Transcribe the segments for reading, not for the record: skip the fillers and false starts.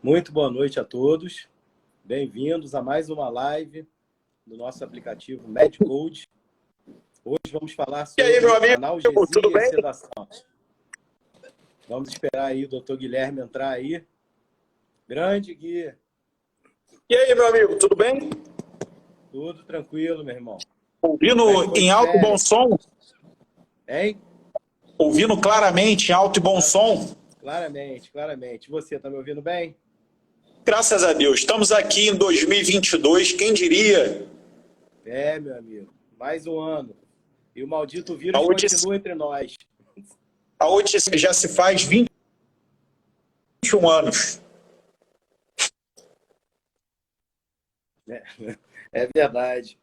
Muito boa noite a todos. Bem-vindos a mais uma live do nosso aplicativo MedCode. Hoje vamos falar E aí, meu sobre amigo, analgesia tudo e bem? sedação. Vamos esperar aí o Dr. Guilherme entrar aí. Grande Gui. E aí, meu amigo, tudo bem? Tudo tranquilo, meu irmão. Ouvindo em alto e bom som? Hein? Ouvindo claramente em alto e bom som? Claramente, claramente. Você está me ouvindo bem? Graças a Deus. Estamos aqui em 2022, quem diria? É, meu amigo. Mais um ano. E o maldito A vírus notícia, continua entre nós. a notícia já se faz 21 anos. É verdade.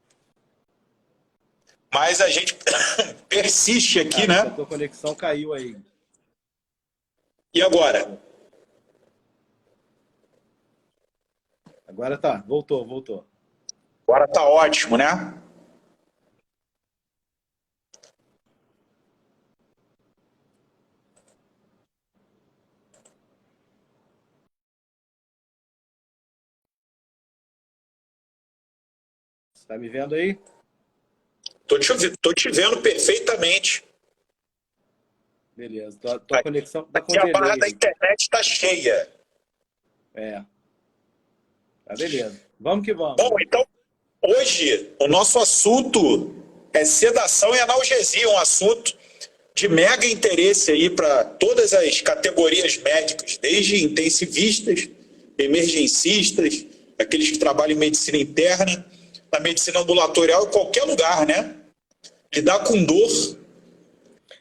Mas a gente persiste aqui, Cara, a né? tua conexão caiu aí. E agora? Agora tá, voltou. Agora tá ótimo, né? Você tá me vendo aí? Tô te vendo perfeitamente. Beleza. Tua conexão tá com Aqui a barra delay da aí. internet está cheia. É. Tá beleza. Vamos que vamos. Bom, então, hoje o nosso assunto é sedação e analgesia, um assunto de mega interesse aí para todas as categorias médicas, desde intensivistas, emergencistas, aqueles que trabalham em medicina interna, na medicina ambulatorial, em qualquer lugar, né? Lidar com dor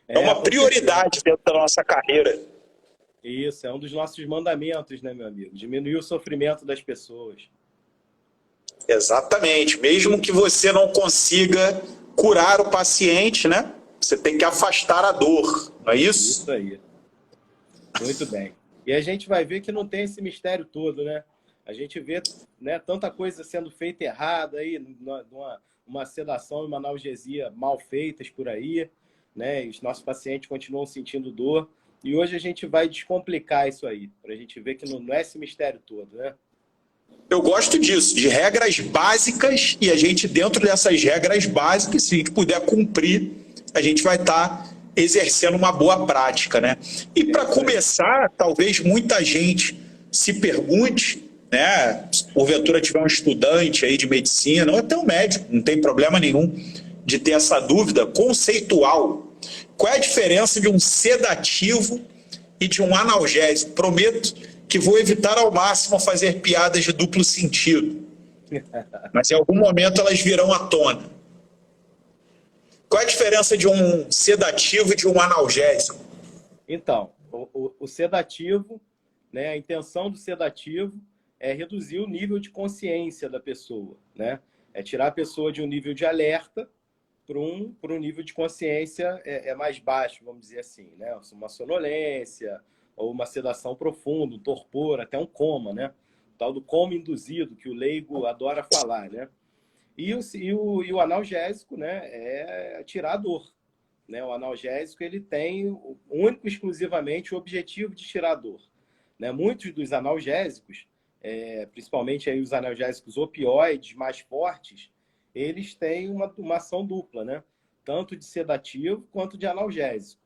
é uma Com prioridade dentro da nossa carreira. certeza. Isso, é um dos nossos mandamentos, né, meu amigo? Diminuir o sofrimento das pessoas. Exatamente. Mesmo que você não consiga curar o paciente, né? Você tem que afastar a dor, não é isso? Isso aí. Muito bem. E a gente vai ver que não tem esse mistério todo, né? A gente vê, né, tanta coisa sendo feita errada aí, uma sedação e uma analgesia mal feitas por aí, né? E os nossos pacientes continuam sentindo dor. E hoje a gente vai descomplicar isso aí, para a gente ver que não é esse mistério todo, né? Eu gosto disso, de regras básicas, e a gente, dentro dessas regras básicas, se a gente puder cumprir, a gente vai estar exercendo uma boa prática, né? E para começar, talvez muita gente se pergunte, né? Se porventura tiver um estudante aí de medicina, ou até um médico, não tem problema nenhum de ter essa dúvida conceitual. Qual é a diferença de um sedativo e de um analgésico? Prometo que vou evitar ao máximo fazer piadas de duplo sentido. Mas em algum momento elas virão à tona. Qual é a diferença de um sedativo e de um analgésico? Então, o sedativo, né, a intenção do sedativo é reduzir o nível de consciência da pessoa, né? É tirar a pessoa de um nível de alerta para um nível de consciência mais baixo, vamos dizer assim, né? Uma sonolência, ou uma sedação profunda, um torpor, até um coma, né? O tal do coma induzido, que o leigo adora falar, né? E o analgésico, né, é tirar a dor, né? O analgésico, ele tem único e exclusivamente o objetivo de tirar a dor, né? Muitos dos analgésicos, principalmente aí os analgésicos opioides mais fortes, eles têm uma ação dupla, né? Tanto de sedativo quanto de analgésico.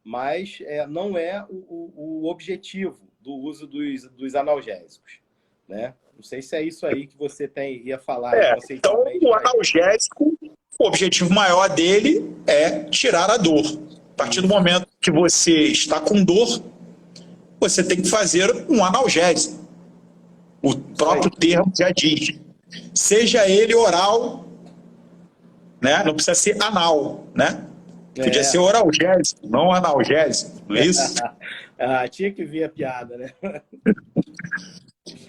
Mas não é o objetivo do uso dos analgésicos, né? Não sei se é isso aí que você ia falar Então conceitualmente. o analgésico, o objetivo maior dele é tirar a dor. A partir do momento que você está com dor, você tem que fazer um analgésico. O próprio termo já diz. Seja ele oral, né? Não precisa ser anal, né? Podia ser oralgésico, não analgésico, não é isso? Tinha que vir a piada, né?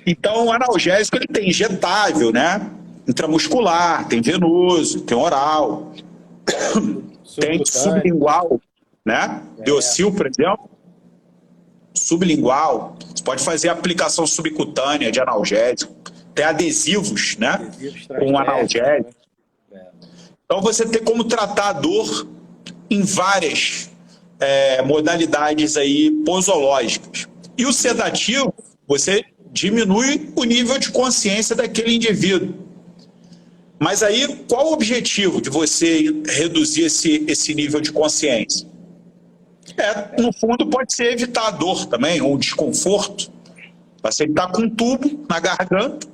Então, o analgésico ele tem injetável, né? Intramuscular, tem venoso, tem oral, tem sublingual, né? Deocil, por exemplo, sublingual. Você pode fazer aplicação subcutânea de analgésico. tem adesivos, né? Adesivos Com analgésico. né? Então, você tem como tratar a dor em várias modalidades aí posológicas. E o sedativo, você diminui o nível de consciência daquele indivíduo. Mas aí, qual o objetivo de você reduzir esse nível de consciência? No fundo, pode ser evitar a dor também, ou o desconforto. O paciente está com um tubo na garganta,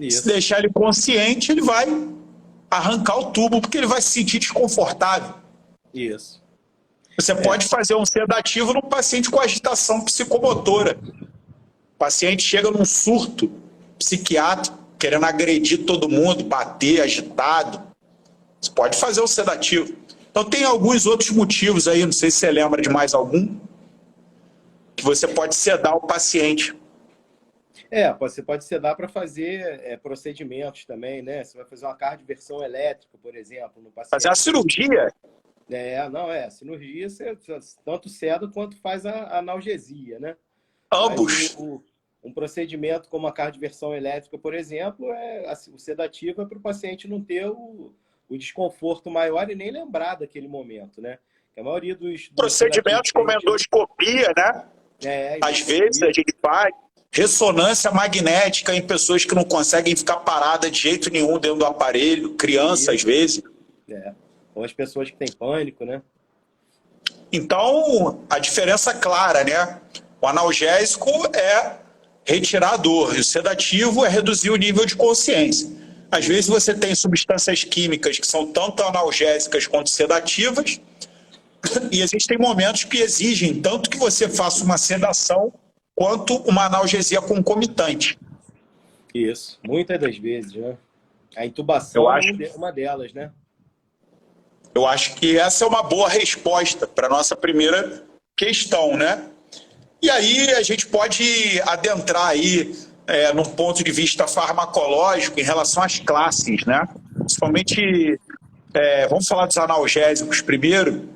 se deixar ele consciente, ele vai arrancar o tubo, porque ele vai se sentir desconfortável. Isso. Você pode fazer um sedativo no paciente com agitação psicomotora. O paciente chega num surto psiquiátrico, querendo agredir todo mundo, bater, agitado. Você pode fazer um sedativo. Então tem alguns outros motivos aí, não sei se você lembra de mais algum, que você pode sedar o paciente. Você pode sedar para fazer procedimentos também, né? Você vai fazer uma cardioversão elétrica, por exemplo, no paciente. Fazer a cirurgia? Cirurgia você tanto seda quanto faz a analgesia, né? Ambos. Um procedimento como a cardioversão elétrica, por exemplo, o sedativo é para o paciente não ter o desconforto maior e nem lembrar daquele momento, né? Que a maioria dos procedimentos como endoscopia, né? Às vezes a gente faz ressonância magnética em pessoas que não conseguem ficar paradas de jeito nenhum dentro do aparelho, criança às vezes. Ou as pessoas que têm pânico, né? Então, a diferença é clara, né? O analgésico é retirar a dor, e o sedativo é reduzir o nível de consciência. Às vezes você tem substâncias químicas que são tanto analgésicas quanto sedativas, e existem momentos que exigem tanto que você faça uma sedação quanto uma analgesia concomitante. Isso, muitas das vezes, né? A intubação é uma delas, né? Eu acho que essa é uma boa resposta para a nossa primeira questão, né? E aí a gente pode adentrar aí num ponto de vista farmacológico em relação às classes, né? Principalmente, vamos falar dos analgésicos primeiro.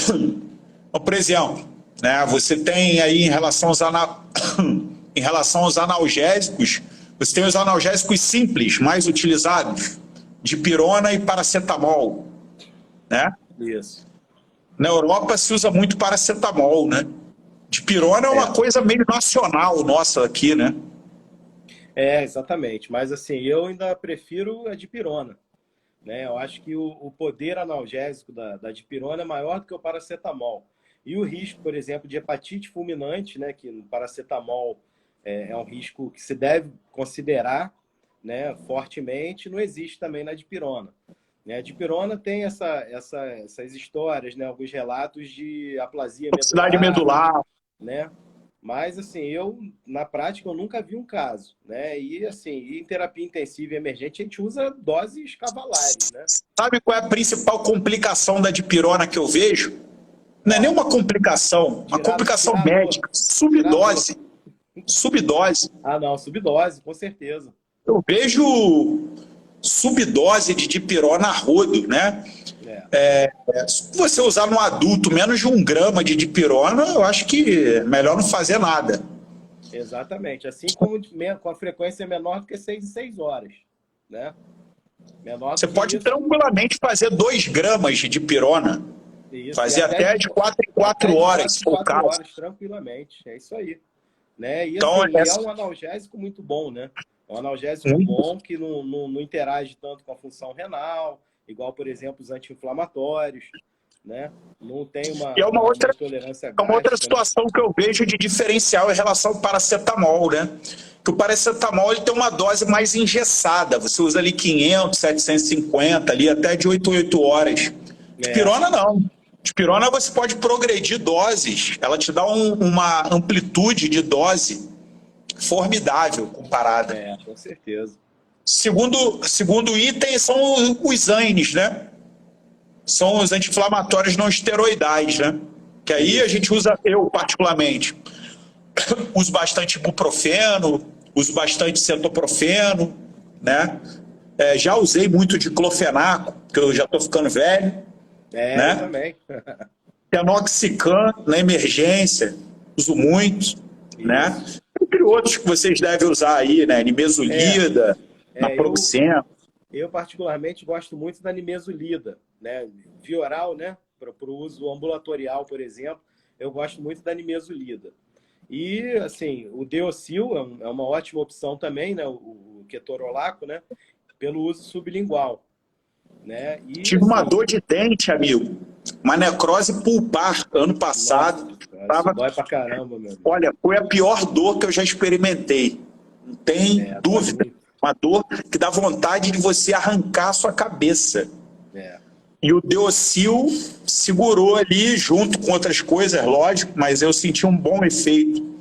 Então, por exemplo, né, você tem aí em relação aos analgésicos, você tem os analgésicos simples, mais utilizados, dipirona e paracetamol, né? Isso. Na Europa se usa muito paracetamol, né? Dipirona é uma coisa meio nacional nossa aqui, né? Exatamente. Mas assim, eu ainda prefiro a dipirona, né? Eu acho que o poder analgésico da dipirona é maior do que o paracetamol. E o risco, por exemplo, de hepatite fulminante, né? Que no paracetamol é um risco que se deve considerar, né, fortemente, não existe também na dipirona. A dipirona tem essas histórias, né, alguns relatos de aplasia medular, né? Mas assim, na prática eu nunca vi um caso, né? E assim, em terapia intensiva e emergente a gente usa doses cavalares, né? Sabe qual é a principal complicação da dipirona que eu vejo? Não é nenhuma complicação, uma complicação médica, subdose. Subdose. Não, subdose, com certeza. Eu vejo subdose de dipirona a rodo, né? Se você usar num adulto menos de 1 grama de dipirona, eu acho que é melhor não fazer nada. Exatamente. Assim como com a frequência menor do que 6 em 6 horas, né? Você pode tranquilamente fazer 2 gramas de dipirona. Isso. Fazer até de 4 em 4 horas, se for o caso. 4 horas, tranquilamente. É isso aí. Né? E então, assim, é um analgésico muito bom, né? É um analgésico bom que não interage tanto com a função renal, igual, por exemplo, os anti-inflamatórios, né? Não tem uma tolerância gástrica. Uma outra situação, né, que eu vejo de diferencial em relação ao paracetamol, né? Que o paracetamol ele tem uma dose mais engessada. Você usa ali 500, 750, ali até de 8 em 8 horas. Dipirona não. Dipirona você pode progredir doses. Ela te dá uma amplitude de dose formidável comparada. Com certeza. Segundo item são os ANES, né? São os anti-inflamatórios não esteroidais, né? Que aí a gente usa, eu particularmente, uso bastante ibuprofeno, uso bastante cetoprofeno, né? Já usei muito diclofenaco, porque eu já estou ficando velho. Né? Eu também. Tenoxicam na emergência, uso muito, né? entre outros que vocês devem usar aí, né? Nimesulida, naproxeno. Eu particularmente gosto muito da nimesulida, né? Via oral, né? Para o uso ambulatorial, por exemplo, eu gosto muito da nimesulida. E, assim, o Deocil é uma ótima opção também, né? O ketorolaco, né? Pelo uso sublingual, né? E, tive uma dor de dente, amigo. Uma necrose pulpar ano passado. Nossa, cara, isso dói pra caramba, meu amigo. Olha, foi a pior dor que eu já experimentei. Não tem dúvida. Uma dor que dá vontade de você arrancar a sua cabeça. E o Deocil segurou ali, junto com outras coisas, lógico, mas eu senti um bom efeito.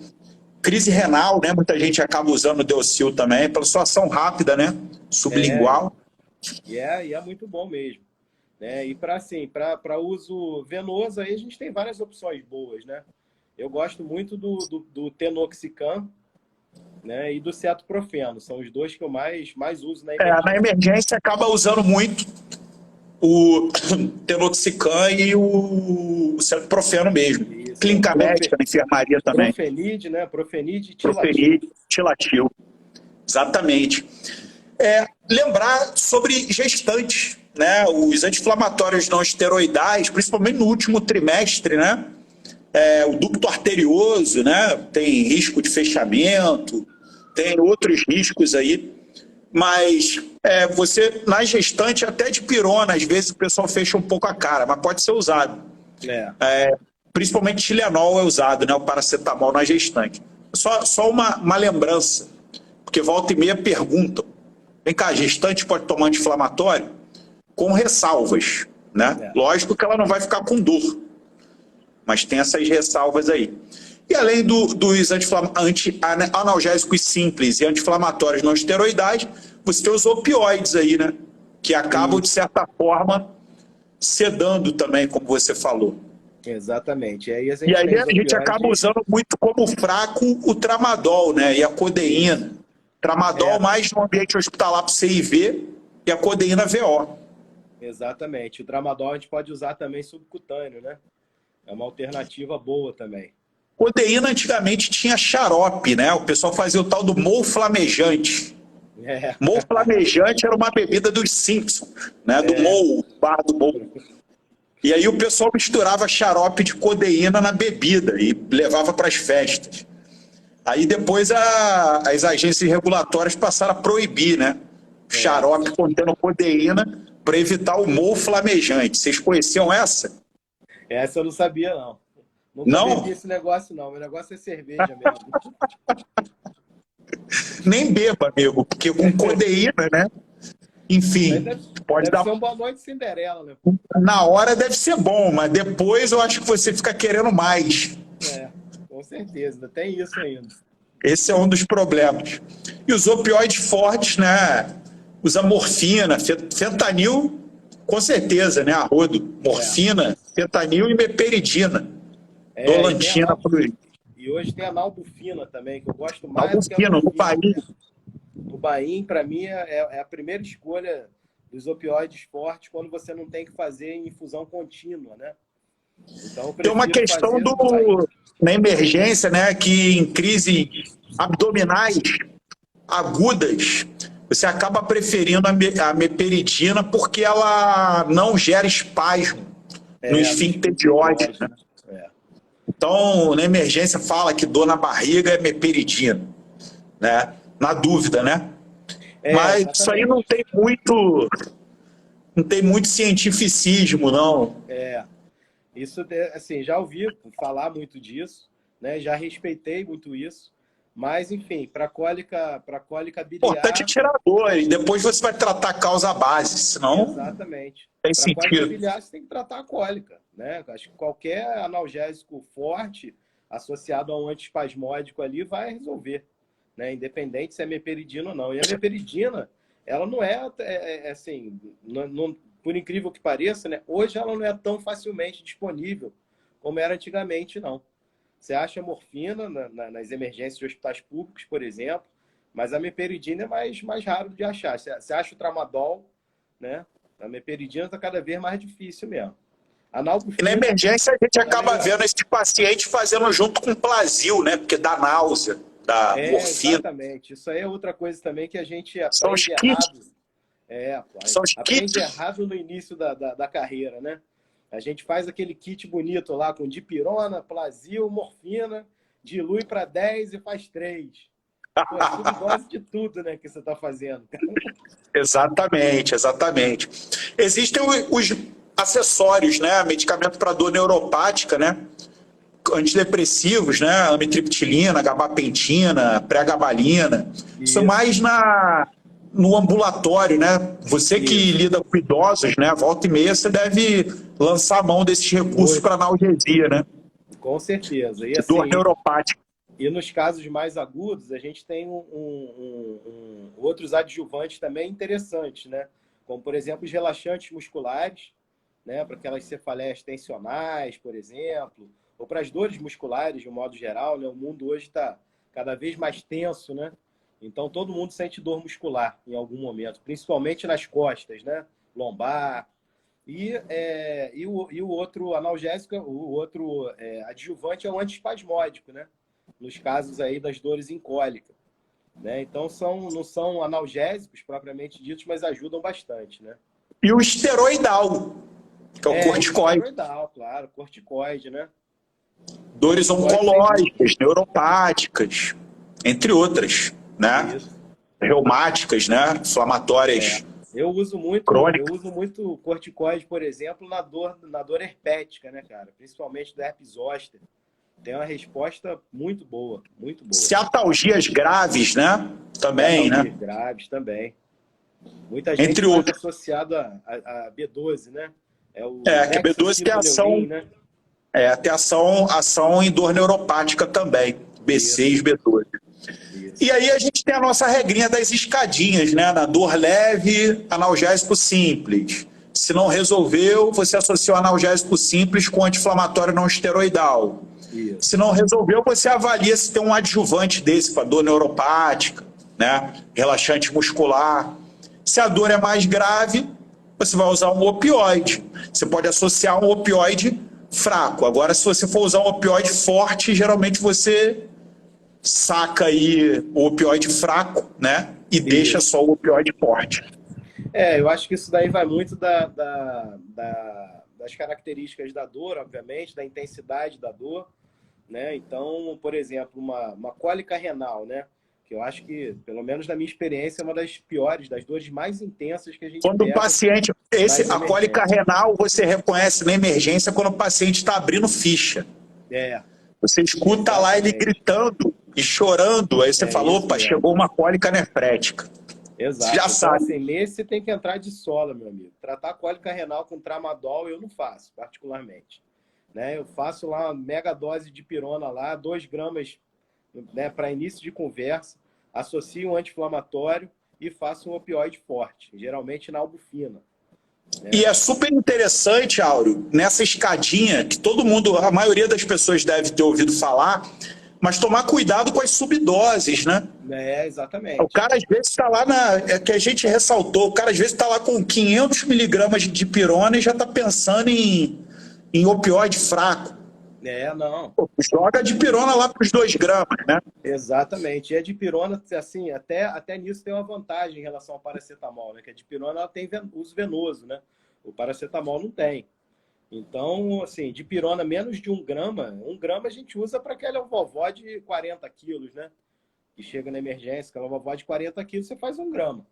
Crise renal, né? Muita gente acaba usando o Deocil também, pela sua ação rápida, né? Sublingual. E é muito bom mesmo. Né? E para uso venoso, aí a gente tem várias opções boas, né? Eu gosto muito do Tenoxicam, né? E do cetoprofeno. São os dois que eu mais uso na emergência. Na emergência acaba usando muito o Tenoxicam e o cetoprofeno mesmo. Isso. Clínica médica, na enfermaria também. Profenid, né? Profenid e Tilatil. Exatamente. Lembrar sobre gestantes, né? Os anti-inflamatórios não esteroidais, principalmente no último trimestre, né? O ducto arterioso, né? Tem risco de fechamento, tem outros riscos aí, mas você, na gestante, até de pirona, às vezes o pessoal fecha um pouco a cara, mas pode ser usado. Principalmente Tilenol é usado, né? O paracetamol na gestante. Só uma lembrança, porque volta e meia perguntam, vem cá, a gestante pode tomar anti-inflamatório? Com ressalvas, né? Lógico que ela não vai ficar com dor, mas tem essas ressalvas aí. E além dos analgésicos simples e anti-inflamatórios não esteroidais, você tem os opioides aí, né? Que acabam, de certa forma, sedando também, como você falou. Exatamente. E aí a gente acaba usando muito como fraco o tramadol, né? E a codeína. Tramadol mais no ambiente hospitalar para o CIV e a codeína VO. Exatamente. O tramadol a gente pode usar também subcutâneo, né? É uma alternativa boa também. Codeína antigamente tinha xarope, né? O pessoal fazia o tal do mol flamejante. Mol flamejante era uma bebida dos Simpsons, né? Do mol, bar do mol. E aí o pessoal misturava xarope de codeína na bebida e levava para as festas. Aí depois as agências regulatórias passaram a proibir, né? Xarope contendo codeína para evitar o mol flamejante. Vocês conheciam essa? Essa eu não sabia, não. Não bebi esse negócio, não. Meu negócio é cerveja mesmo. Nem beba, amigo, porque com codeína, né? Enfim, pode dar... Deve ser uma boa noite Cinderela, né? Na hora deve ser bom, mas depois eu acho que você fica querendo mais. Com certeza. Tem isso ainda. Esse é um dos problemas. E os opioides fortes, né? Usa morfina, fentanil, com certeza, né? Arrodo, morfina, fentanil e meperidina. Dolantina. E hoje tem a nalbufina também, que eu gosto mais. Nalbufina, no Bahia. O Bahia, para mim, é a primeira escolha dos opioides fortes quando você não tem que fazer infusão contínua, né? Então, tem uma questão na emergência, né? Que em crise abdominais agudas, você acaba preferindo a meperidina porque ela não gera espasmo no esfíncter de ódio, né? Então, na emergência, fala que dor na barriga é meperidina, né? Na dúvida, né? Mas exatamente. Isso aí não tem muito cientificismo, não. Isso, assim, já ouvi falar muito disso, né? Já respeitei muito isso. Mas, enfim, para cólica biliar... Importante tirar a dor e depois você vai tratar a causa base, senão... Exatamente. Tem sentido. Para cólica biliar, você tem que tratar a cólica, né? Acho que qualquer analgésico forte associado a um antiespasmódico ali vai resolver, né? Independente se é meperidina ou não. E a meperidina, ela não assim, por incrível que pareça, né? Hoje ela não é tão facilmente disponível como era antigamente, não. Você acha morfina nas emergências de hospitais públicos, por exemplo, mas a meperidina é mais raro de achar. Você acha o tramadol, né? A meperidina está cada vez mais difícil mesmo. E na emergência a gente acaba vendo esse paciente fazendo junto com Plasil, né? Porque dá náusea. da morfina. Exatamente. Isso aí é outra coisa também que a gente São os aprende kits. errado. São os Aprende kits. errado no início da carreira, né? A gente faz aquele kit bonito lá com dipirona, Plasil, morfina, dilui para 10 e faz 3. Pô, é subdose de tudo, né, que você está fazendo. Exatamente, exatamente. Existem os acessórios, né? Medicamento para dor neuropática, né? Antidepressivos, né? Amitriptilina, gabapentina, pregabalina. Isso mais no ambulatório, né? Você que lida com idosos, né? Volta e meia, você deve lançar a mão desses recursos para analgesia, né? Com certeza. E, dor neuropática. E nos casos mais agudos, a gente tem outros adjuvantes também interessantes, né? Como, por exemplo, os relaxantes musculares, né? Para aquelas cefaleias tensionais, por exemplo, ou para as dores musculares, de um modo geral, né? O mundo hoje está cada vez mais tenso, né? Então, todo mundo sente dor muscular em algum momento, principalmente nas costas, né? Lombar. E o outro analgésico, o outro adjuvante é o antiespasmódico, né? Nos casos aí das dores em cólica, né? Então, não são analgésicos propriamente ditos, mas ajudam bastante, né? E o esteroidal, que é o corticoide. Esteroidal, claro, corticoide, né? Dores oncológicas, neuropáticas, entre outras, né? Isso. Reumáticas, né? Inflamatórias. Eu uso muito corticoide, por exemplo, na dor herpética, né, cara? Principalmente do herpes zoster. Tem uma resposta muito boa, muito boa. Ciatalgias graves, né? Também, né? Graves também. Muita gente mais associada a B12, né? Que a B12 tem ação, né? Tem ação em dor neuropática também. B6, B12. Isso. E aí a gente tem a nossa regrinha das escadinhas, né? Na dor leve, analgésico simples. Se não resolveu, você associa o analgésico simples com anti-inflamatório não esteroidal. Isso. Se não resolveu, você avalia se tem um adjuvante desse para dor neuropática, né? Relaxante muscular. Se a dor é mais grave, você vai usar um opioide. Você pode associar um opioide fraco. Agora, se você for usar um opioide forte, geralmente você saca aí o opioide fraco, né? E deixa só o opioide forte. Eu acho que isso daí vai muito das características da dor, obviamente, da intensidade da dor, né? Então, por exemplo, uma cólica renal, né? Que eu acho que, pelo menos na minha experiência, é uma das piores, das dores mais intensas que a gente Quando o paciente... a cólica renal, você reconhece na emergência quando o paciente está abrindo ficha. Você escuta lá ele gritando e chorando, aí você falou, opa, chegou uma cólica nefrética. Exato. Você já sabe. Assim, nesse você tem que entrar de sola, meu amigo. Tratar cólica renal com tramadol eu não faço, particularmente. Né? Eu faço lá uma mega dose de pirona lá, 2 gramas, né, para início de conversa, associo um anti-inflamatório e faço um opioide forte, geralmente na albufina. Né? E é super interessante, Áureo, nessa escadinha que todo mundo, a maioria das pessoas deve ter ouvido falar, mas tomar cuidado com as subdoses, né? Exatamente. O cara às vezes está lá que a gente ressaltou, o cara às vezes está lá com 500 miligramas de dipirona e já está pensando em opioide fraco. Não. Pô, joga a dipirona lá para os 2 gramas, né? Exatamente. E a dipirona, assim, até nisso tem uma vantagem em relação ao paracetamol, né? Que a dipirona ela tem uso venoso, né? O paracetamol não tem. Então, assim, dipirona menos de 1 grama, 1 grama a gente usa para aquela vovó de 40 quilos, né? Que chega na emergência, aquela vovó de 40 quilos, você faz 1 grama.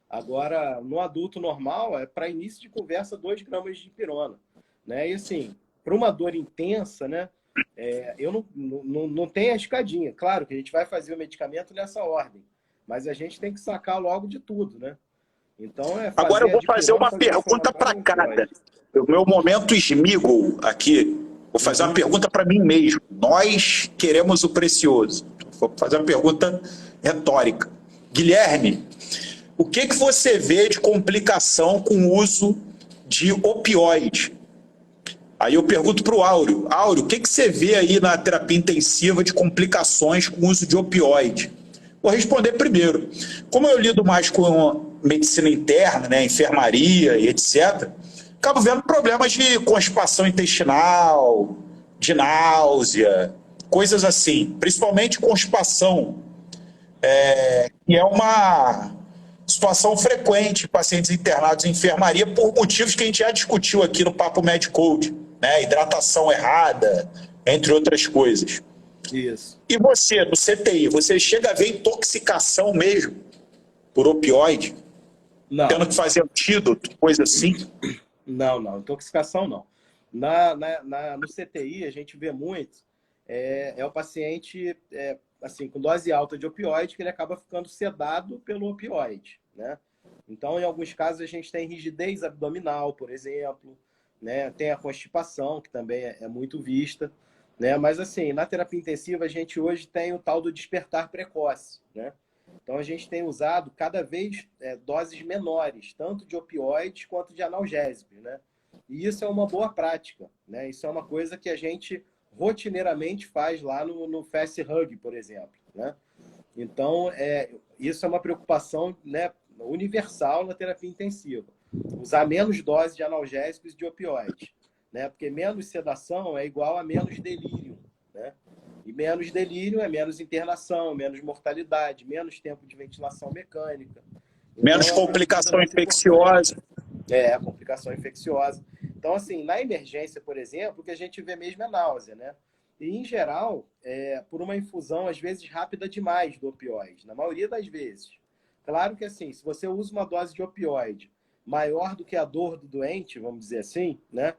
Agora, no adulto normal, é para início de conversa 2 gramas de dipirona. Né? E assim, para uma dor intensa, né? Eu não tenho a escadinha. Claro que a gente vai fazer o medicamento nessa ordem, mas a gente tem que sacar logo de tudo, né? Então, agora eu vou fazer uma pergunta para cada. O meu momento Smigol aqui. Vou fazer uma pergunta para mim mesmo. Nós queremos o precioso. Vou fazer uma pergunta retórica. Guilherme, o que você vê de complicação com o uso de opioide? Aí eu pergunto para o Áureo. Áureo, o que você vê aí na terapia intensiva de complicações com o uso de opioide? Vou responder primeiro. Como eu lido mais com medicina interna, né, enfermaria e etc., acabo vendo problemas de constipação intestinal, de náusea, coisas assim. Principalmente constipação E é uma situação frequente, pacientes internados em enfermaria, por motivos que a gente já discutiu aqui no Papo Medcode, né? Hidratação errada, entre outras coisas. Isso. E você, no CTI, você chega a ver intoxicação mesmo por opioide? Não, Tendo que fazer antídoto, coisa assim? não. Intoxicação não. No CTI, a gente vê muito, o paciente assim, com dose alta de opioide, que ele acaba ficando sedado pelo opioide, né? Então, em alguns casos, a gente tem rigidez abdominal, por exemplo, né? Tem a constipação, que também é muito vista, né? Mas, assim, na terapia intensiva, a gente hoje tem o tal do despertar precoce, né? Então, a gente tem usado cada vez doses menores, tanto de opioides quanto de analgésicos, né? E isso é uma boa prática, né? Isso é uma coisa que a gente rotineiramente faz lá no Fast Hug, por exemplo, né? Então, isso é uma preocupação, né, universal na terapia intensiva. Usar menos doses de analgésicos e de opioides, né? Porque menos sedação é igual a menos delírio, né? E menos delírio é menos internação, menos mortalidade, menos tempo de ventilação mecânica. Então, Menos é uma medida complicação muito importante. infecciosa. Complicação infecciosa. Então, assim, na emergência, por exemplo, o que a gente vê mesmo é náusea, né? E, em geral, por uma infusão, às vezes, rápida demais do opioide, na maioria das vezes. Claro que, assim, se você usa uma dose de opioide maior do que a dor do doente, vamos dizer assim, né?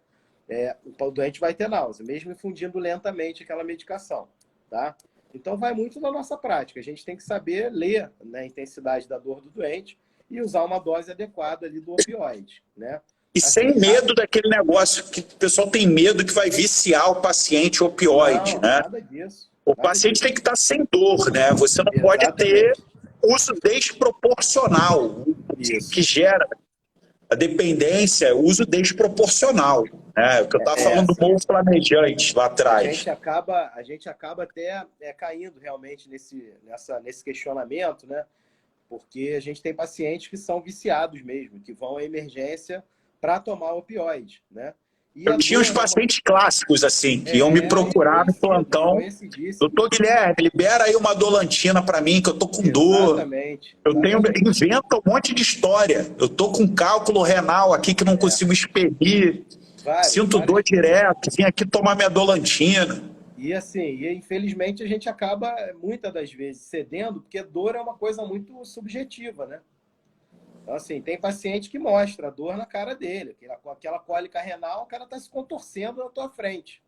O doente vai ter náusea, mesmo infundindo lentamente aquela medicação, tá? Então, vai muito da nossa prática. A gente tem que saber ler, né, a intensidade da dor do doente e usar uma dose adequada ali do opioide, né? E Assim, sem medo daquele negócio que o pessoal tem medo que vai viciar o paciente opioide, Não, né? nada disso. O Nada paciente tem disso. que estar sem dor, né? Você não pode ter Exatamente. uso desproporcional, o que Isso. gera a dependência, uso desproporcional, né? O que eu estava falando do Essa. morro flamejante lá atrás. A gente acaba até caindo realmente nesse questionamento, né? Porque a gente tem pacientes que são viciados mesmo, que vão à emergência para tomar opioide, né? E Eu a tinha os dor é uma... pacientes clássicos, assim, que iam me procurar no plantão. Conhecidíssimo. Doutor Guilherme, libera aí uma dolantina para mim, que eu tô com dor. Exatamente, Eu tenho, exatamente. inventa um monte de história. Eu tô com cálculo renal aqui que não É, consigo expelir. Sinto dor várias. direto, vim aqui tomar minha dolantina. E assim, infelizmente a gente acaba muitas das vezes cedendo, porque dor é uma coisa muito subjetiva, né? Então, assim, tem paciente que mostra a dor na cara dele, aquela cólica renal, o cara está se contorcendo na tua frente,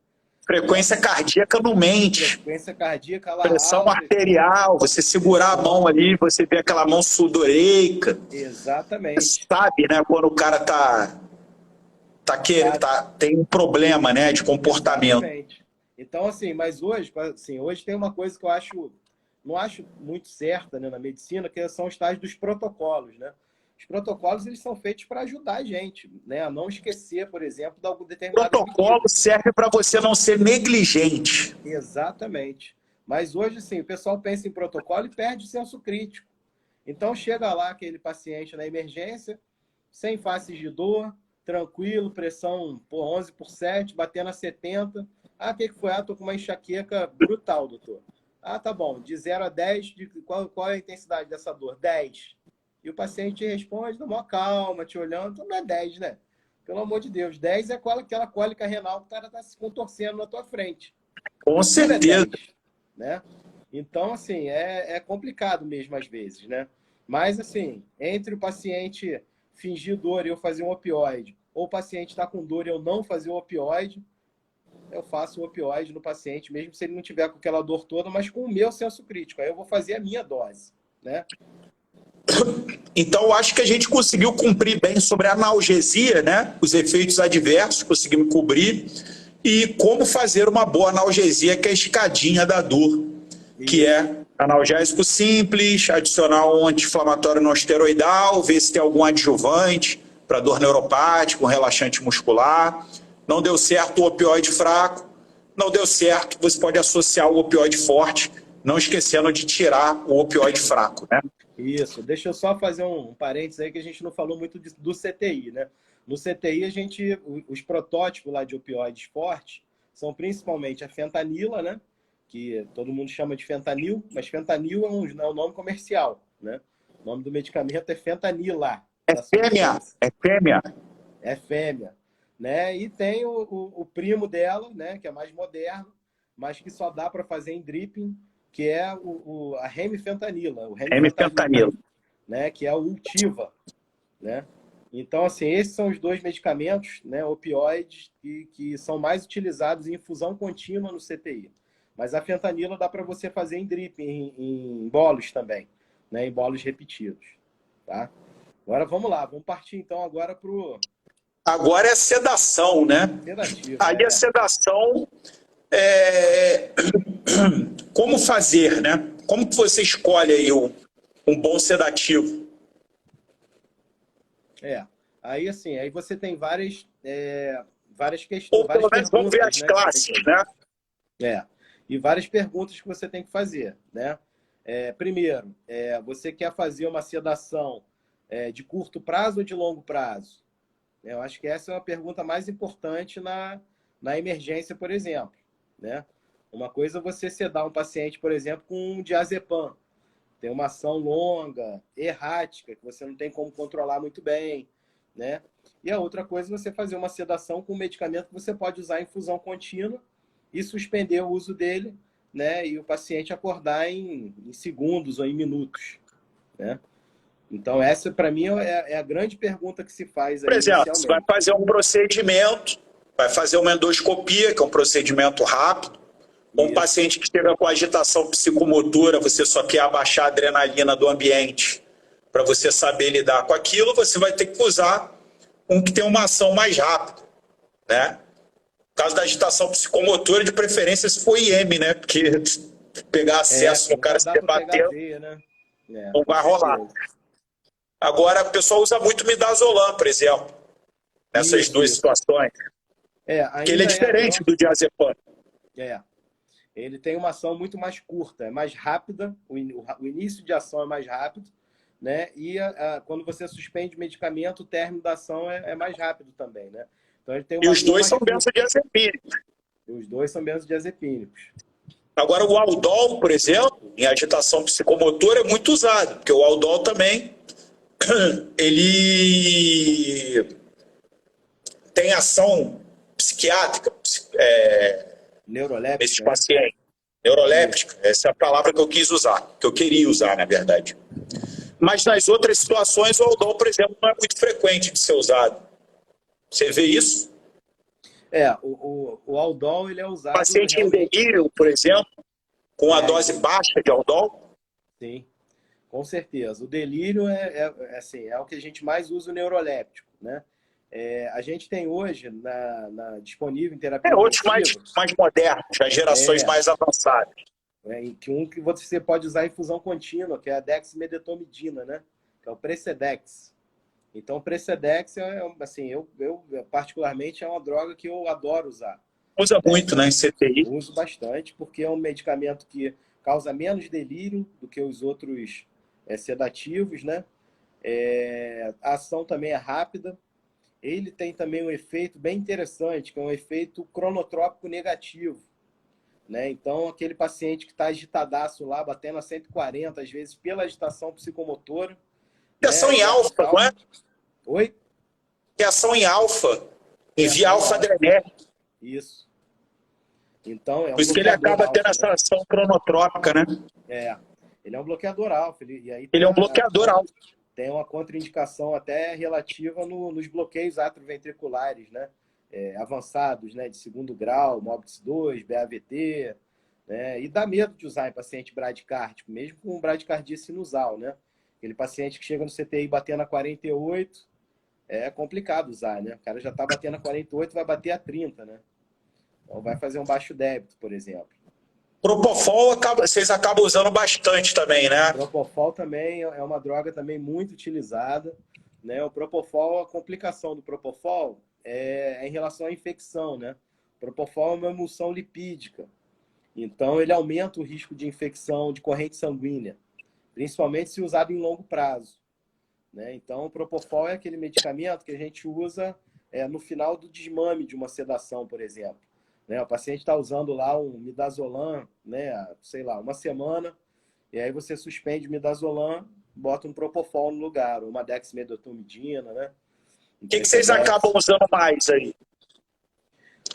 né? Frequência cardíaca não mente. Frequência cardíaca lá Pressão alta, arterial, você segurar a mão pressão, ali, você vê aquela mão sudoreica. Você exatamente. sabe, né, quando o cara Tá, tem um problema, né, de comportamento. exatamente. Então, assim, mas hoje, assim, hoje tem uma coisa que eu não acho muito certa, né, na medicina, que são os tais dos protocolos, né? Os protocolos, eles são feitos para ajudar a gente, né, a não esquecer, por exemplo, de algum determinadas Protocolo medidas. serve para você não ser negligente. Exatamente. Mas hoje, sim, o pessoal pensa em protocolo e perde o senso crítico. Então, chega lá aquele paciente na emergência, sem faces de dor, tranquilo, pressão por 11/7, batendo a 70. Ah, o que foi? Ah, tô com uma enxaqueca brutal, doutor. Ah, tá bom. De 0 a 10, qual é a intensidade dessa dor? 10. E o paciente responde, na maior calma, te olhando. Então não é 10, né? Pelo amor de Deus. 10 é aquela cólica renal que o cara está se contorcendo na tua frente. Com Aquilo é certeza. 10, né? Então, assim, é complicado mesmo às vezes, né? Mas, assim, entre o paciente fingir dor e eu fazer um opioide, ou o paciente está com dor e eu não fazer o opioide, eu faço o opioide no paciente, mesmo se ele não tiver com aquela dor toda, mas com o meu senso crítico. Aí eu vou fazer a minha dose, né? Então, eu acho que a gente conseguiu cumprir bem sobre a analgesia, né? Os efeitos adversos, conseguimos cobrir. E como fazer uma boa analgesia, que é a escadinha da dor, que Isso. é analgésico simples, adicionar um anti-inflamatório não esteroidal, ver se tem algum adjuvante para dor neuropática, um relaxante muscular. Não deu certo o opioide fraco, não deu certo, você pode associar o opioide forte, não esquecendo de tirar o opioide fraco, né? Isso. Deixa eu só fazer um parênteses aí que a gente não falou muito do CTI, né? No CTI, os protótipos lá de opioides fortes são principalmente a fentanila, né? que todo mundo chama de fentanil, mas fentanil é um nome comercial, né? O nome do medicamento é fentanila. É fêmea, é fêmea. É fêmea, né? E tem o primo dela, né? Que é mais moderno, mas que só dá para fazer em dripping, que é a remifentanila, o Remifentanil. né? Que é o Ultiva, né? Então, assim, esses são os dois medicamentos, né, opioides, que são mais utilizados em infusão contínua no CTI. Mas a fentanila dá para você fazer em drip, em bolos também, né, em bolos repetidos. Tá? Agora vamos lá, vamos partir então agora para o... Agora é sedação, né? Sedativo. Aí a sedação é... Como fazer, né? Como que você escolhe aí um bom sedativo? Aí assim, aí você tem várias questões. Ou pelo menos vamos ver as classes, né? E várias perguntas que você tem que fazer, né? Primeiro, você quer fazer uma sedação de curto prazo ou de longo prazo? Eu acho que essa é uma pergunta mais importante na emergência, por exemplo, né? Uma coisa é você sedar um paciente, por exemplo, com um diazepam. Tem uma ação longa, errática, que você não tem como controlar muito bem, né? E a outra coisa é você fazer uma sedação com um medicamento que você pode usar em infusão contínua e suspender o uso dele, né? E o paciente acordar em segundos ou em minutos, né? Então, essa, para mim, é a grande pergunta que se faz aí. Por exemplo, você vai fazer um procedimento, vai fazer uma endoscopia, que é um procedimento rápido. Um paciente que chega com agitação psicomotora, você só quer abaixar a adrenalina do ambiente para você saber lidar com aquilo, você vai ter que usar um que tem uma ação mais rápida, né? No caso da agitação psicomotora, de preferência, se for IM, né? Porque pegar acesso no cara se debatendo, né? não vai rolar. Agora, o pessoal usa muito midazolam, por exemplo, nessas duas situações. Porque ele é diferente do diazepam. Ele tem uma ação muito mais curta, é mais rápida, o início de ação é mais rápido, né? E quando você suspende o medicamento, o término da ação é mais rápido também, né? Então, ele tem uma e os dois são benzodiazepínicos. Os dois são benzodiazepínicos. Agora, o Aldol, por exemplo, em agitação psicomotora, é muito usado, porque o Aldol também ele tem ação psiquiátrica, neuroléptica, nesses pacientes. Neuroléptica, essa é a palavra que eu quis usar, que eu queria usar, na verdade. Mas nas outras situações, o Aldol, por exemplo, não é muito frequente de ser usado. Você vê isso? O Aldol, ele é usado... Paciente em delírio, por exemplo, com a dose baixa de Aldol? Sim, com certeza. O delírio assim, é o que a gente mais usa, o neuroléptico, né? A gente tem hoje disponível em terapia outros mais modernos, as gerações mais avançadas. Que você pode usar em infusão contínua, que é a dexmedetomidina, né? Que é o Precedex. Então, o Precedex, assim, eu particularmente, é uma droga que eu adoro usar. Usa muito, né, em CTI? Uso bastante, porque é um medicamento que causa menos delírio do que os outros sedativos, né? A ação também é rápida. Ele tem também um efeito bem interessante, que é um efeito cronotrópico negativo, né? Então, aquele paciente que está agitadaço lá, batendo a 140, às vezes, pela agitação psicomotora. Que ação em alfa, não é? Oi? Que ação em alfa. Envia alfa-adrenérgico. Isso. Então, por isso que ele acaba tendo essa ação cronotrópica, né? Ele é um bloqueador alfa. Ele é um bloqueador alfa. Tem uma contraindicação até relativa nos bloqueios atroventriculares, né? Avançados, né? De segundo grau, MOBITS 2, BAVT, né? E dá medo de usar em paciente bradicárdico, mesmo com bradicardia sinusal, né? Aquele paciente que chega no CTI batendo a 48, é complicado usar, né? O cara já está batendo a 48, vai bater a 30, né? Então vai fazer um baixo débito, por exemplo. Propofol vocês acabam usando bastante também, né? Propofol também é uma droga também muito utilizada, né? O Propofol, a complicação do Propofol é em relação à infecção, né? O Propofol é uma emulsão lipídica, então ele aumenta o risco de infecção de corrente sanguínea, principalmente se usado em longo prazo, né? Então o Propofol é aquele medicamento que a gente usa no final do desmame de uma sedação, por exemplo. né? O paciente está usando lá um midazolam, né? Sei lá, uma semana, e aí você suspende o midazolam, bota um propofol no lugar, uma dexmedetomidina, né? O que vocês acabam usando mais aí?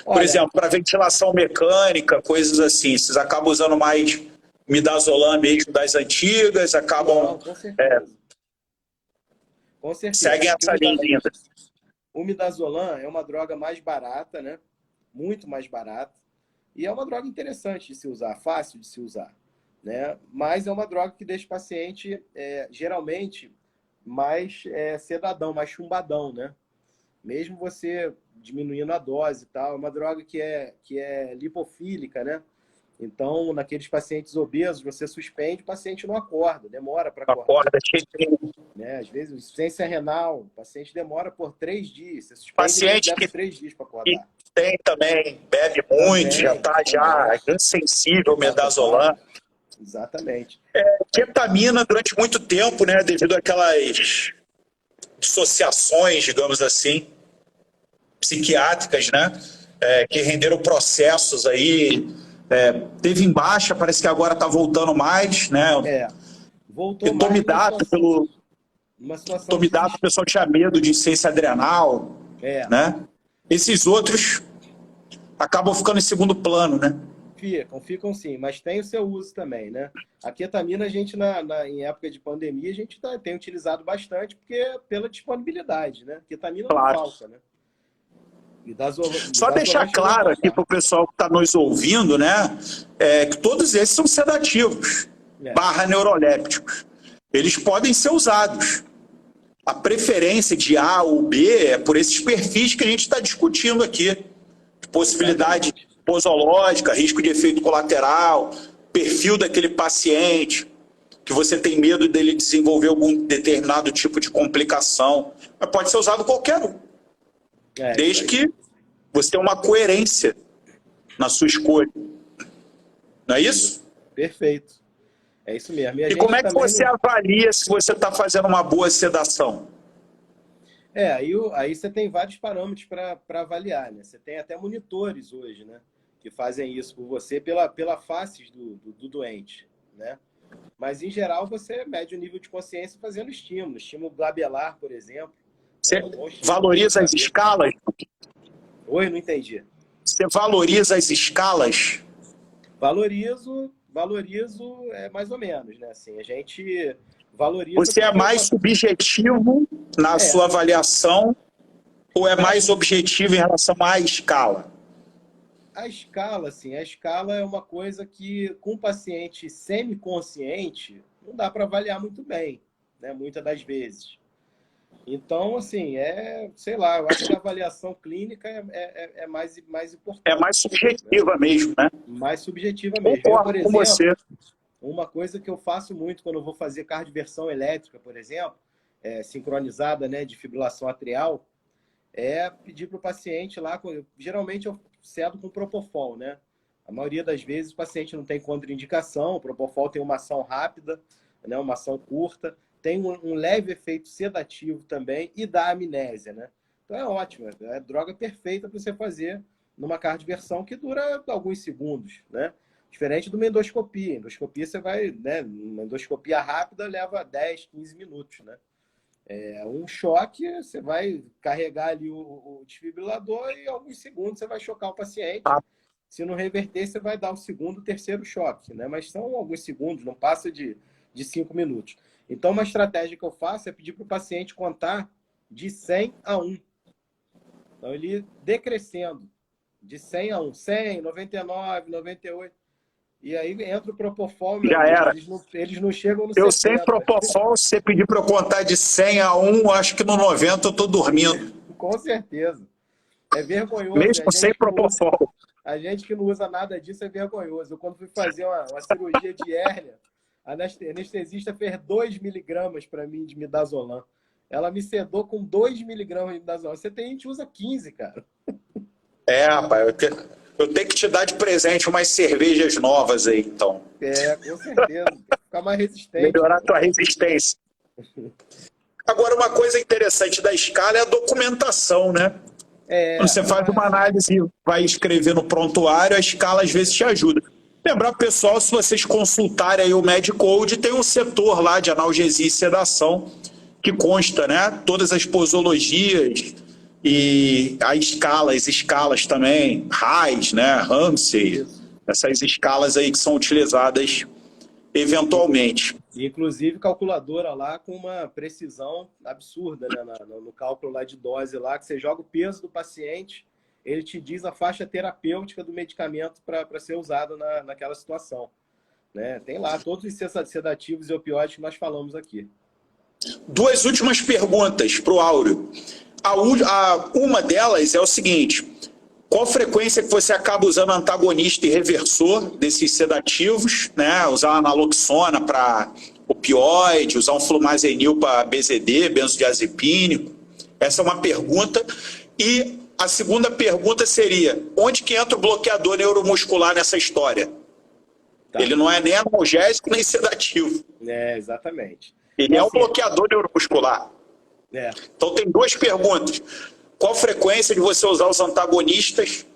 Por Olha, exemplo, para ventilação mecânica, coisas assim, vocês acabam usando mais midazolam mesmo das antigas, acabam... não, com certeza. Com certeza. Seguem essa linha ainda. O midazolam é uma droga mais barata, né? Muito mais barata. E é uma droga interessante de se usar, fácil de se usar, né? Mas é uma droga que deixa o paciente, geralmente, mais sedadão, mais chumbadão, né? Mesmo você diminuindo a dose e tal. É uma droga que é lipofílica, né? Então, naqueles pacientes obesos, você suspende, o paciente não acorda, demora para acordar. Acorda, né? Às vezes, insuficiência renal, o paciente demora por 3 dias. Você suspende, paciente leva que 3 dias para acordar. tem também, bebe muito, já está já insensível ao midazolam. Exatamente. Ketamina durante muito tempo, né, devido àquelas dissociações, digamos assim, psiquiátricas, né, que renderam processos aí, teve em baixa, parece que agora está voltando mais, né? Voltou mais. Tomidato, o pessoal tinha medo de insuficiência adrenal, né? Esses outros acabam ficando em segundo plano, né? Ficam sim, mas tem o seu uso também, né? A ketamina, a gente, em época de pandemia, a gente tem utilizado bastante, porque pela disponibilidade, né? Ketamina não falta, né? Só deixar claro aqui para o pessoal que está nos ouvindo, né? Que todos esses são sedativos, barra neurolépticos. Eles podem ser usados. A preferência de A ou B é por esses perfis que a gente está discutindo aqui. Possibilidade posológica, risco de efeito colateral, perfil daquele paciente, que você tem medo dele desenvolver algum determinado tipo de complicação. Mas pode ser usado qualquer um. Desde que você tenha uma coerência na sua escolha. Não é isso? Perfeito. É isso mesmo. E como é que você avalia se você está fazendo uma boa sedação? Aí você tem vários parâmetros para avaliar, né? Você tem até monitores hoje, né? Que fazem isso por você pela face do doente, né? Mas, em geral, você mede o nível de consciência fazendo estímulo glabelar, por exemplo. Você valoriza as escalas? Oi, não entendi. Você valoriza as escalas? Valorizo mais ou menos, né? Assim, a gente valoriza... Você é mais subjetivo na sua avaliação ou é mais objetivo em relação à escala? A escala é uma coisa que, com o paciente semiconsciente, não dá para avaliar muito bem, né? Muitas das vezes. Então, assim, sei lá, eu acho que a avaliação clínica é mais importante. É mais subjetiva, né? Mesmo, né? Mais subjetiva mesmo. Concordo com você. Uma coisa que eu faço muito quando eu vou fazer cardioversão elétrica, por exemplo, sincronizada, né, de fibrilação atrial, é pedir para o paciente lá, geralmente eu cedo com propofol, né? A maioria das vezes o paciente não tem contraindicação, o propofol tem uma ação rápida, né, uma ação curta, tem um leve efeito sedativo também e dá amnésia, né? Então é ótimo, é a droga perfeita para você fazer numa cardioversão que dura alguns segundos, né? Diferente de uma endoscopia. Endoscopia você vai, né? Uma endoscopia rápida leva 10, 15 minutos, né? Um choque, você vai carregar ali o desfibrilador e em alguns segundos você vai chocar o paciente. Se não reverter, você vai dar o segundo, terceiro choque, né? Mas são alguns segundos, não passa de 5 minutos. Então, uma estratégia que eu faço é pedir para o paciente contar de 100 a 1. Então, ele decrescendo de 100 a 1. 100, 99, 98. E aí entra o propofol. Já era. Eles não chegam no 60. Eu sem propofol, se você pedir para eu contar de 100 a 1, acho que no 90 eu estou dormindo. Com certeza. É vergonhoso. Mesmo sem propofol. A gente que não usa nada disso é vergonhoso. Eu, quando fui fazer uma cirurgia de hérnia, a anestesista fez 2 miligramas para mim de midazolam. Ela me sedou com 2 miligramas de midazolam. Você tem gente que usa 15, cara. Rapaz, eu tenho que te dar de presente umas cervejas novas aí, então. Com certeza. Ficar mais resistente. Melhorar a tua resistência. Agora, uma coisa interessante da escala é a documentação, né? Quando você faz uma análise e vai escrever no prontuário, a escala às vezes te ajuda. Lembrar, pessoal, se vocês consultarem aí o MedCode, tem um setor lá de analgesia e sedação que consta, né? Todas as posologias e as escalas também, RAIS, né? Ramsey, Isso. essas escalas aí que são utilizadas eventualmente. Inclusive calculadora lá com uma precisão absurda, né? No cálculo lá de dose lá, que você joga o peso do paciente, ele te diz a faixa terapêutica do medicamento para ser usado naquela situação. Né? Tem lá todos os sedativos e opioides que nós falamos aqui. Duas últimas perguntas para o Áureo. Uma delas é o seguinte: qual frequência que você acaba usando antagonista e reversor desses sedativos, né? Usar naloxona para opioide, usar um flumazenil para BZD, benzodiazepínico? Essa é uma pergunta. E a segunda pergunta seria: onde que entra o bloqueador neuromuscular nessa história? Tá. Ele não é nem analgésico nem sedativo. Exatamente. Ele é um bloqueador neuromuscular. Então tem duas perguntas. Qual frequência de você usar os antagonistas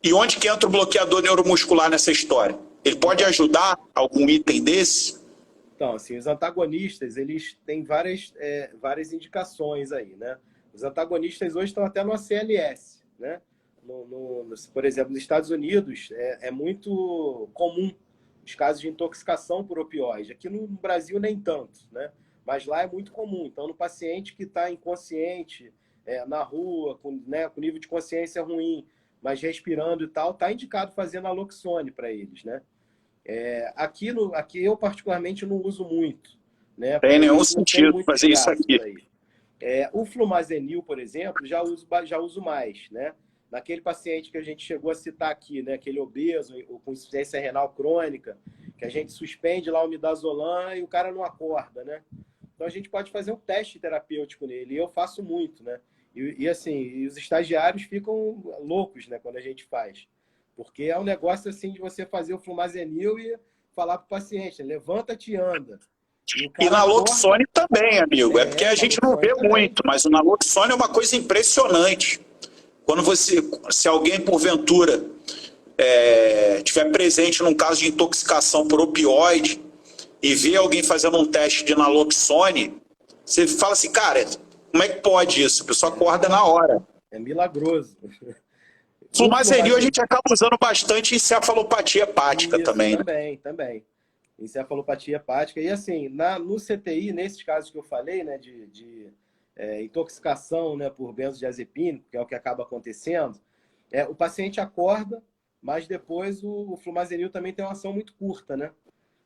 e onde que entra o bloqueador neuromuscular nessa história? Ele pode ajudar algum item desse? Então, assim, os antagonistas, eles têm várias indicações aí, né? Os antagonistas hoje estão até no ACLS, né? Por exemplo, nos Estados Unidos, é muito comum os casos de intoxicação por opioide. Aqui no Brasil, nem tanto, né? Mas lá é muito comum. Então, no paciente que está inconsciente, na rua, com nível de consciência ruim, mas respirando e tal, está indicado fazer naloxone para eles, né? Aqui eu, particularmente, não uso muito. Né? Tem nenhum sentido fazer isso aqui. O flumazenil, por exemplo, já uso mais, né? Naquele paciente que a gente chegou a citar aqui, né? Aquele obeso com insuficiência renal crônica, que a gente suspende lá o midazolam e o cara não acorda, né? Então a gente pode fazer um teste terapêutico nele, e eu faço muito, né? E os estagiários ficam loucos, né, quando a gente faz. Porque é um negócio assim de você fazer o flumazenil e falar para o paciente, levanta-te e anda. E naloxone também, amigo. É porque a gente não vê muito, mas o naloxone é uma coisa impressionante. Quando se alguém, porventura, estiver presente num caso de intoxicação por opioide e vê alguém fazendo um teste de naloxone, você fala assim, cara, como é que pode isso? A pessoa acorda na hora. É milagroso. Flumazenil a gente acaba usando bastante em encefalopatia hepática também. Também. Encefalopatia hepática. E assim, no CTI, nesses casos que eu falei, né, de intoxicação, né, por benzodiazepínico, que é o que acaba acontecendo, o paciente acorda, mas depois o flumazenil também tem uma ação muito curta, né?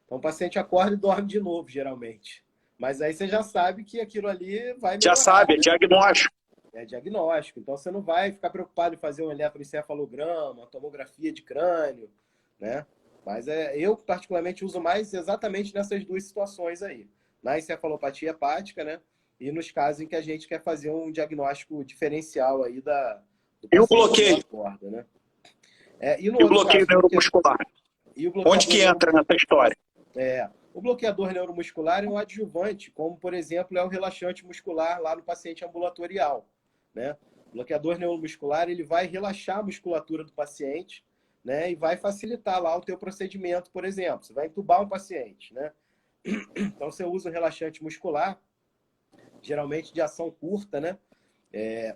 Então o paciente acorda e dorme de novo, geralmente. Mas aí você já sabe que aquilo ali vai melhorar. Já sabe, né? Diagnóstico. É diagnóstico. Então você não vai ficar preocupado em fazer um eletroencefalograma, uma tomografia de crânio, né? Mas eu particularmente uso mais exatamente nessas duas situações aí. Na encefalopatia hepática, né? E nos casos em que a gente quer fazer um diagnóstico diferencial aí do e o bloqueio? Acorda, né? E o bloqueio neuromuscular? Onde que entra nessa história? O bloqueador neuromuscular é um adjuvante, como, por exemplo, é o relaxante muscular lá no paciente ambulatorial, né? O bloqueador neuromuscular, ele vai relaxar a musculatura do paciente, né? E vai facilitar lá o teu procedimento, por exemplo. Você vai entubar um paciente, né? Então, você usa o relaxante muscular, geralmente de ação curta, né?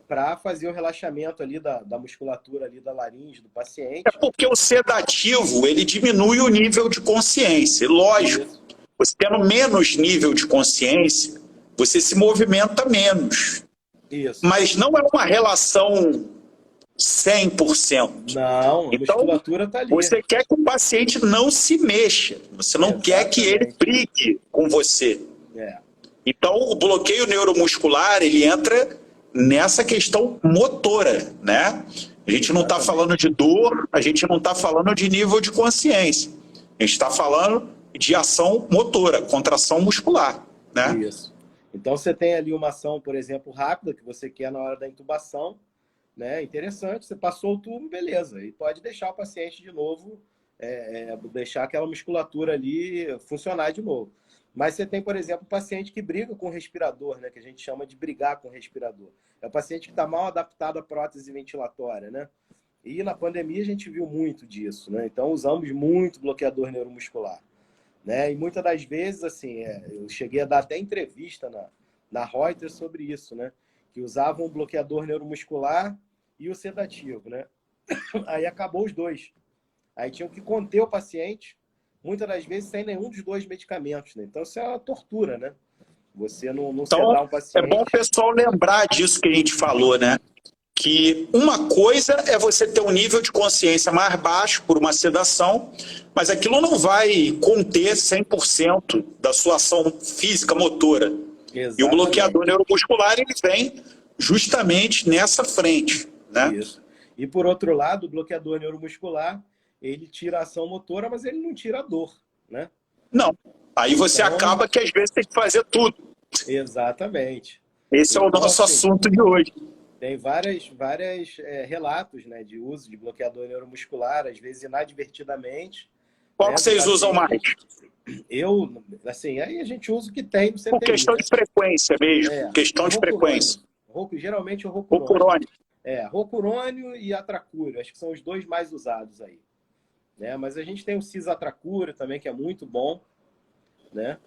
Para fazer o relaxamento ali da musculatura ali da laringe do paciente. É porque o sedativo, ele diminui o nível de consciência. Lógico, você tendo menos nível de consciência, você se movimenta menos. Isso. Mas não é uma relação 100%. Não, a musculatura está ali. Você quer que o paciente não se mexa. Você não quer que ele brigue com você. Então, o bloqueio neuromuscular, ele entra nessa questão motora, né? A gente não está falando de dor, a gente não está falando de nível de consciência. A gente está falando de ação motora, contração muscular, né? Isso. Então, você tem ali uma ação, por exemplo, rápida, que você quer na hora da intubação, né? Interessante, você passou o tubo, beleza. E pode deixar o paciente de novo, deixar aquela musculatura ali funcionar de novo. Mas você tem, por exemplo, um paciente que briga com o respirador, né? Que a gente chama de brigar com o respirador. É o paciente que está mal adaptado à prótese ventilatória, né? E na pandemia a gente viu muito disso, né? Então usamos muito bloqueador neuromuscular, né? E muitas das vezes, assim, eu cheguei a dar até entrevista na Reuters sobre isso, né? Que usavam o bloqueador neuromuscular e o sedativo, né? Aí acabou os dois. Aí tinham que conter o paciente, muitas das vezes sem nenhum dos dois medicamentos, né? Então isso é uma tortura, né? Você não Então, sedar um é bom o paciente. pessoal lembrar disso que a gente falou, né? Que uma coisa é você ter um nível de consciência mais baixo por uma sedação, mas aquilo não vai conter 100% da sua ação física motora. Exatamente. E o bloqueador neuromuscular, ele vem justamente nessa frente, né? Isso. E por outro lado, o bloqueador neuromuscular, ele tira a ação motora, mas ele não tira a dor, né? Não. Aí você Então, acaba que às vezes tem que fazer tudo. exatamente. Esse é o Então, nosso assim, assunto de hoje. tem várias relatos, né, de uso de bloqueador neuromuscular, às vezes inadvertidamente. Qual Né, que vocês usam mais? Eu, assim, aí a gente usa o que tem no CTI. Por questão, né, de frequência mesmo. Questão de frequência. Geralmente o Rocurônio. Rocurônio e atracúrio, acho que são os dois mais usados aí. Né? Mas a gente tem o cisatracúrio também, que é muito bom, né?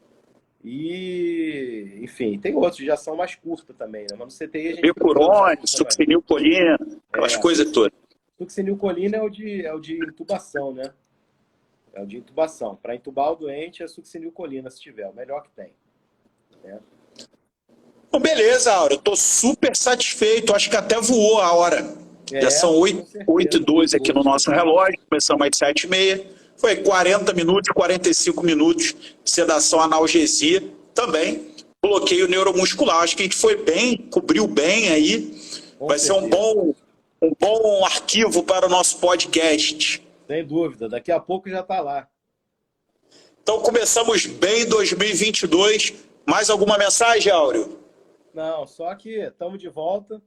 E, enfim, tem outros, já são mais curtos também, né? Mas no CTI a gente... Bicurônio, succinilcolina, aquelas coisas todas. Succinilcolina é o de intubação, né? É o de intubação. Para intubar o doente é succinilcolina, se tiver, o melhor que tem. Né? Bom, beleza, Aura, eu estou super satisfeito, acho que até voou a hora. Já são 8h12 aqui no nosso relógio, começamos às 7h30. Foi 40 minutos, 45 minutos de sedação analgesia também. Bloqueio neuromuscular. Acho que a gente foi bem, cobriu bem aí. Vai ser um bom arquivo para o nosso podcast. Sem dúvida, daqui a pouco já está lá. Então começamos bem 2022. Mais alguma mensagem, Áureo? Não, só que estamos de volta,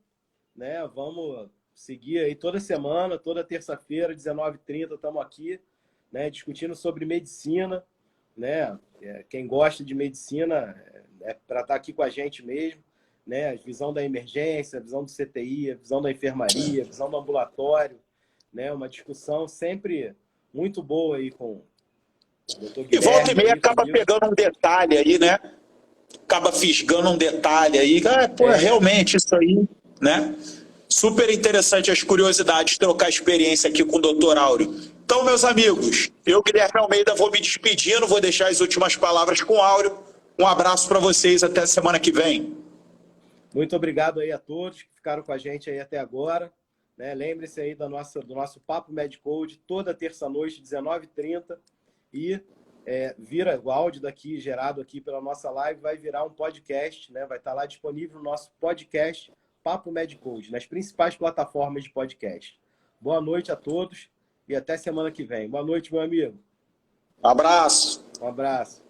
né? Vamos seguir aí toda semana, toda terça-feira, 19h30, estamos aqui, né? Discutindo sobre medicina, né? Quem gosta de medicina é para estar aqui com a gente mesmo, né? A visão da emergência, a visão do CTI, a visão da enfermaria, a visão do ambulatório, né? Uma discussão sempre muito boa aí com o Dr. Guilherme. E volta e meia acaba pegando um detalhe aí, né? Acaba fisgando um detalhe aí. Realmente isso aí, né? Super interessante as curiosidades, trocar experiência aqui com o Dr. Áureo. Então, meus amigos, eu, Guilherme Almeida, vou me despedindo, vou deixar as últimas palavras com o Áureo. Um abraço para vocês, até semana que vem. Muito obrigado aí a todos que ficaram com a gente aí até agora. Né? Lembre-se aí do nosso Papo MedCode, toda terça-noite, 19h30. E vira o áudio daqui, gerado aqui pela nossa live, vai virar um podcast, né? Vai estar lá disponível o nosso podcast Papo MedCode, nas principais plataformas de podcast. Boa noite a todos e até semana que vem. Boa noite, meu amigo. Um abraço. Um abraço.